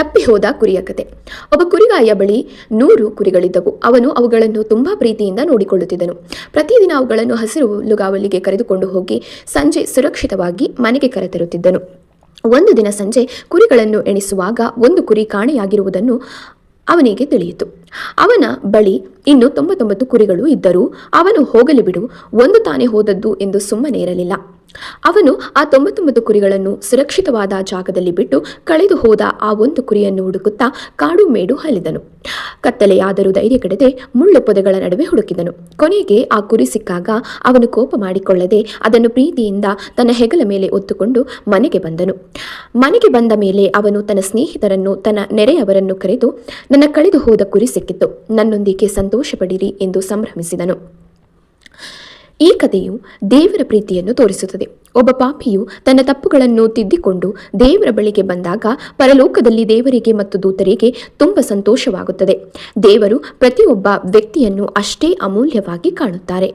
ತಪ್ಪಿ ಹೋದ ಕುರಿಯ ಕತೆ. ಒಬ್ಬ ಕುರಿಗಾಯ ಬಳಿ 100 ಕುರಿಗಳಿದ್ದವು. ಅವನು ಅವುಗಳನ್ನು ತುಂಬಾ ಪ್ರೀತಿಯಿಂದ ನೋಡಿಕೊಳ್ಳುತ್ತಿದ್ದನು. ಪ್ರತಿದಿನ ಅವುಗಳನ್ನು ಹಸಿರು ಹುಲ್ಲುಗಾವಲಿಗೆ ಕರೆದುಕೊಂಡು ಹೋಗಿ ಸಂಜೆ ಸುರಕ್ಷಿತವಾಗಿ ಮನೆಗೆ ಕರೆತರುತ್ತಿದ್ದನು. ಒಂದು ದಿನ ಸಂಜೆ ಕುರಿಗಳನ್ನು ಎಣಿಸುವಾಗ ಒಂದು ಕುರಿ ಕಾಣೆಯಾಗಿರುವುದನ್ನು ಅವನಿಗೆ ತಿಳಿಯಿತು. ಅವನ ಬಳಿ ಇನ್ನು 99 ಕುರಿಗಳು ಇದ್ದರೂ ಅವನು ಹೋಗಲಿ ಬಿಡು, ಒಂದು ತಾನೇ ಹೋದದ್ದು ಎಂದು ಸುಮ್ಮನೆ ಇರಲಿಲ್ಲ. ಅವನು ಆ 99 ಕುರಿಗಳನ್ನು ಸುರಕ್ಷಿತವಾದ ಜಾಗದಲ್ಲಿ ಬಿಟ್ಟು ಕಳೆದು ಹೋದ ಆ ಒಂದು ಕುರಿಯನ್ನು ಹುಡುಕುತ್ತಾ ಕಾಡು ಮೇಡು ಅಲೆದನು. ಕತ್ತಲೆಯಾದರೂ ಧೈರ್ಯ ಕೆಡದೆ ಮುಳ್ಳು ಪೊದೆಗಳ ನಡುವೆ ಹುಡುಕಿದನು. ಕೊನೆಗೆ ಆ ಕುರಿ ಸಿಕ್ಕಾಗ ಅವನು ಕೋಪ ಮಾಡಿಕೊಳ್ಳದೆ ಅದನ್ನು ಪ್ರೀತಿಯಿಂದ ತನ್ನ ಹೆಗಲ ಮೇಲೆ ಹೊತ್ತುಕೊಂಡು ಮನೆಗೆ ಬಂದನು. ಮನೆಗೆ ಬಂದ ಮೇಲೆ ಅವನು ತನ್ನ ಸ್ನೇಹಿತರನ್ನು, ತನ್ನ ನೆರೆಯವರನ್ನು ಕರೆದು, ನನ್ನ ಕಳೆದು ಹೋದ ಕುರಿ ಸಿಕ್ಕಿತು, ನನ್ನೊಂದಿಗೆ ಸಂತೋಷ ಪಡಿರಿ ಎಂದು ಸಂಭ್ರಮಿಸಿದನು. ಈ ಕಥೆಯು ದೇವರ ಪ್ರೀತಿಯನ್ನು ತೋರಿಸುತ್ತದೆ. ಒಬ್ಬ ಪಾಪಿಯು ತನ್ನ ತಪ್ಪುಗಳನ್ನು ತಿದ್ದಿಕೊಂಡು ದೇವರ ಬಳಿಗೆ ಬಂದಾಗ ಪರಲೋಕದಲ್ಲಿ ದೇವರಿಗೆ ಮತ್ತು ದೂತರಿಗೆ ತುಂಬ ಸಂತೋಷವಾಗುತ್ತದೆ. ದೇವರು ಪ್ರತಿಯೊಬ್ಬ ವ್ಯಕ್ತಿಯನ್ನು ಅಷ್ಟೇ ಅಮೂಲ್ಯವಾಗಿ ಕಾಣುತ್ತಾರೆ.